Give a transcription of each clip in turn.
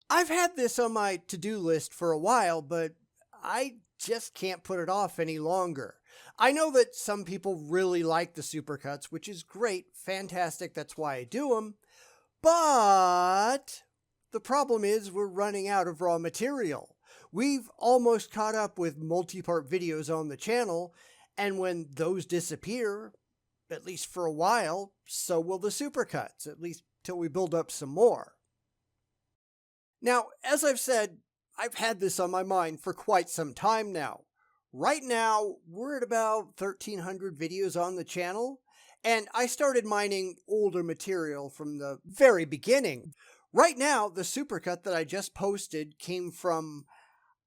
I've had this on my to-do list for a while, but I just can't put it off any longer. I know that some people really like the supercuts, which is great, fantastic, that's why I do them. But the problem is we're running out of raw material. We've almost caught up with multi-part videos on the channel, and when those disappear, at least for a while, so will the supercuts, at least till we build up some more. Now, as I've said, I've had this on my mind for quite some time now. Right now, we're at about 1,300 videos on the channel, and I started mining older material from the very beginning. Right now, the supercut that I just posted came from,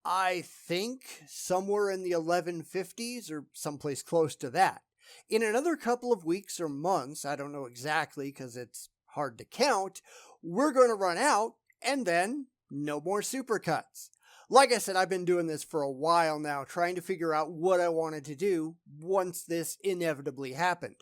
I think, somewhere in the 1150s or someplace close to that. In another couple of weeks or months, I don't know exactly because it's hard to count, we're going to run out and then no more supercuts. Like I said, I've been doing this for a while now, trying to figure out what I wanted to do once this inevitably happened.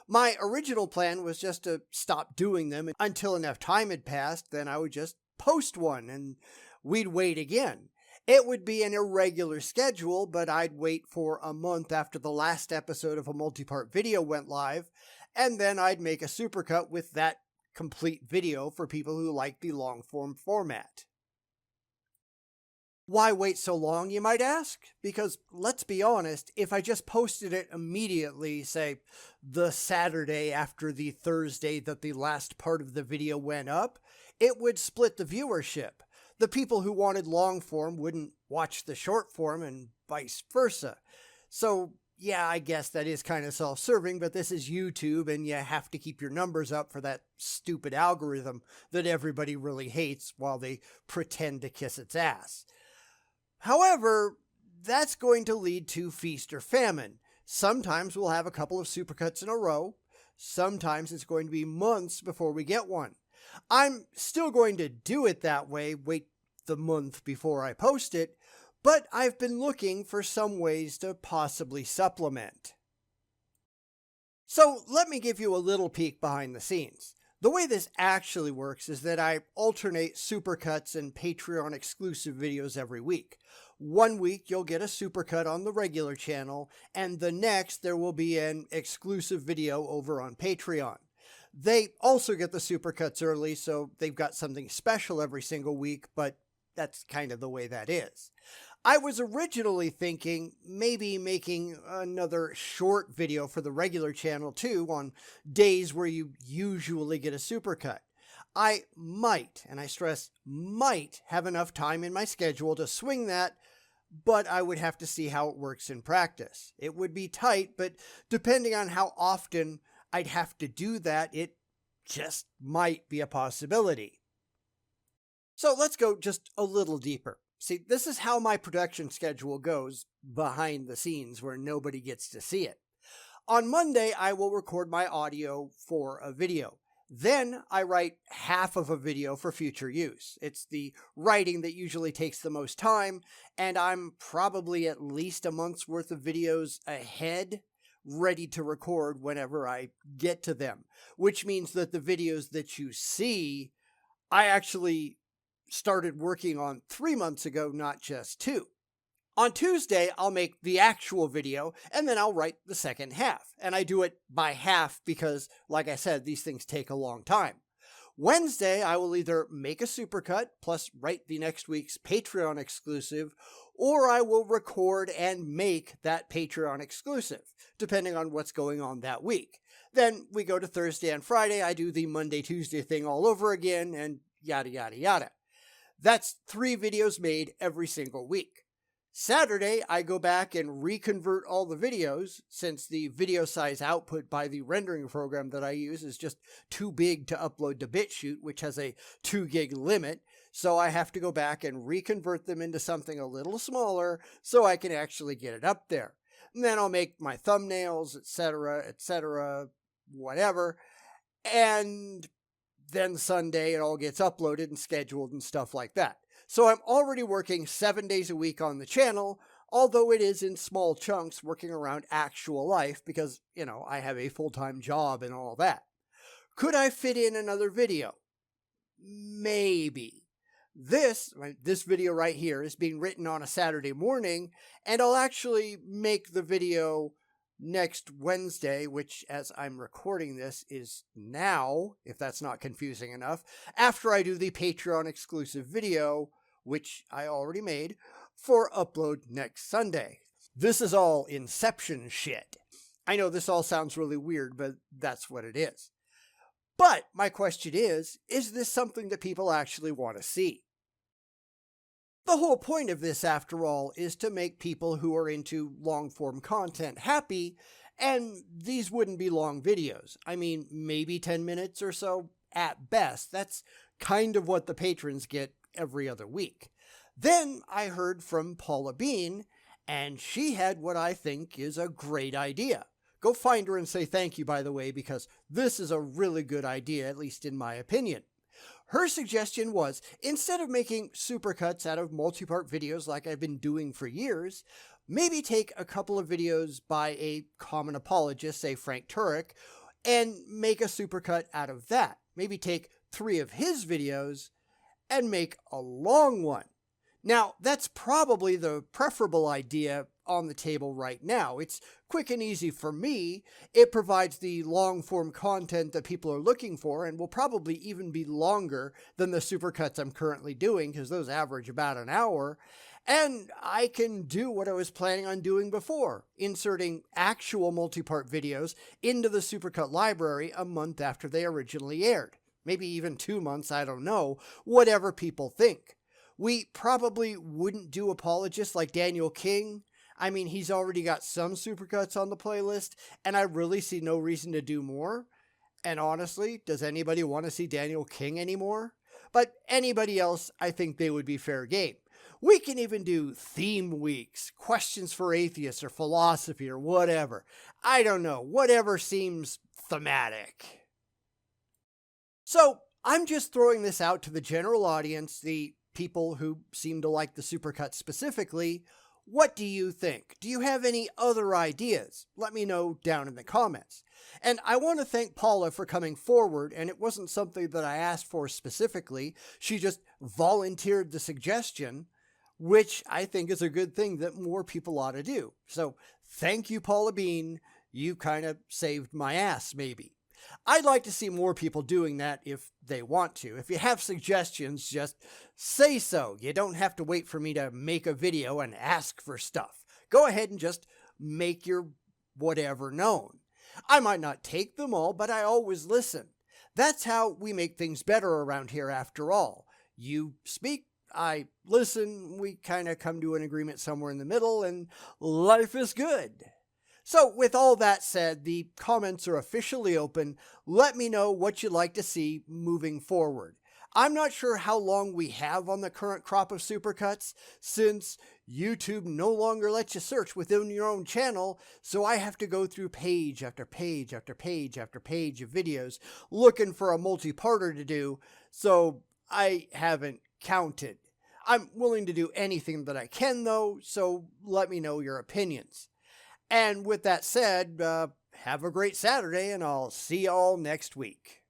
My original plan was just to stop doing them until enough time had passed, then I would just post one and we'd wait again. It would be an irregular schedule, but I'd wait for a month after the last episode of a multi-part video went live, and then I'd make a supercut with that complete video for people who like the long form format. Why wait so long, you might ask? Because let's be honest, if I just posted it immediately, say the Saturday after the Thursday that the last part of the video went up, it would split the viewership. The people who wanted long form wouldn't watch the short form and vice versa. So yeah, I guess that is kind of self-serving, but this is YouTube and you have to keep your numbers up for that stupid algorithm that everybody really hates while they pretend to kiss its ass. However, that's going to lead to feast or famine. Sometimes we'll have a couple of supercuts in a row. Sometimes it's going to be months before we get one. I'm still going to do it that way, wait the month before I post it, but I've been looking for some ways to possibly supplement. So let me give you a little peek behind the scenes. The way this actually works is that I alternate supercuts and Patreon exclusive videos every week. One week you'll get a supercut on the regular channel, and the next there will be an exclusive video over on Patreon. They also get the supercuts early, so they've got something special every single week, but that's kind of the way that is. I was originally thinking maybe making another short video for the regular channel too on days where you usually get a supercut. I might, and I stress might, have enough time in my schedule to swing that, but I would have to see how it works in practice. It would be tight, but depending on how often I'd have to do that, it just might be a possibility. So let's go just a little deeper. See, this is how my production schedule goes behind the scenes where nobody gets to see it. On Monday, I will record my audio for a video. Then I write half of a video for future use. It's the writing that usually takes the most time, and I'm probably at least a month's worth of videos ahead, ready to record whenever I get to them, which means that the videos that you see, I actually started working on 3 months ago, not just 2. On Tuesday, I'll make the actual video, and then I'll write the second half. And I do it by half because, like I said, these things take a long time. Wednesday, I will either make a supercut, plus write the next week's Patreon exclusive, or I will record and make that Patreon exclusive, depending on what's going on that week. Then we go to Thursday and Friday, I do the Monday, Tuesday thing all over again, and yada, yada, yada. That's 3 videos made every single week. Saturday, I go back and reconvert all the videos, since the video size output by the rendering program that I use is just too big to upload to BitChute, which has a 2 gig limit, so I have to go back and reconvert them into something a little smaller so I can actually get it up there. And then I'll make my thumbnails, etc., whatever, and then Sunday it all gets uploaded and scheduled and stuff like that. So I'm already working 7 days a week on the channel, although it is in small chunks working around actual life because, I have a full-time job and all that. Could I fit in another video? Maybe. This video right here is being written on a Saturday morning, and I'll actually make the video next Wednesday, which, as I'm recording this, is now, if that's not confusing enough, after I do the Patreon exclusive video, which I already made, for upload next Sunday. This is all Inception shit. I know this all sounds really weird, but that's what it is. But my question is this something that people actually want to see? The whole point of this, after all, is to make people who are into long-form content happy, and these wouldn't be long videos. I mean, maybe 10 minutes or so at best. That's kind of what the patrons get every other week. Then I heard from Paula Bean, and she had what I think is a great idea. Go find her and say thank you, by the way, because this is a really good idea, at least in my opinion. Her suggestion was, instead of making supercuts out of multi-part videos like I've been doing for years, maybe take a couple of videos by a common apologist, say Frank Turek, and make a supercut out of that. Maybe take 3 of his videos and make a long one. Now, that's probably the preferable idea on the table right now. It's quick and easy for me. It provides the long-form content that people are looking for, and will probably even be longer than the supercuts I'm currently doing, because those average about an hour. And I can do what I was planning on doing before, inserting actual multi-part videos into the Supercut library a month after they originally aired. Maybe even 2 months, I don't know, whatever people think. We probably wouldn't do apologists like Daniel King. I mean, he's already got some supercuts on the playlist, and I really see no reason to do more. And honestly, does anybody want to see Daniel King anymore? But anybody else, I think they would be fair game. We can even do theme weeks, questions for atheists or philosophy or whatever. I don't know, whatever seems thematic. So I'm just throwing this out to the general audience, the people who seem to like the supercut specifically. What do you think? Do you have any other ideas? Let me know down in the comments. And I want to thank Paula for coming forward, and it wasn't something that I asked for specifically. She just volunteered the suggestion, which I think is a good thing that more people ought to do. So thank you, Paula Bean. You kind of saved my ass, maybe. I'd like to see more people doing that if they want to. If you have suggestions, just say so. You don't have to wait for me to make a video and ask for stuff. Go ahead and just make your whatever known. I might not take them all, but I always listen. That's how we make things better around here, after all. You speak, I listen, we kind of come to an agreement somewhere in the middle, and life is good. So with all that said, the comments are officially open. Let me know what you'd like to see moving forward. I'm not sure how long we have on the current crop of supercuts, since YouTube no longer lets you search within your own channel, so I have to go through page after page after page after page of videos looking for a multi-parter to do, so I haven't counted. I'm willing to do anything that I can though, so let me know your opinions. And with that said, have a great Saturday, and I'll see y'all next week.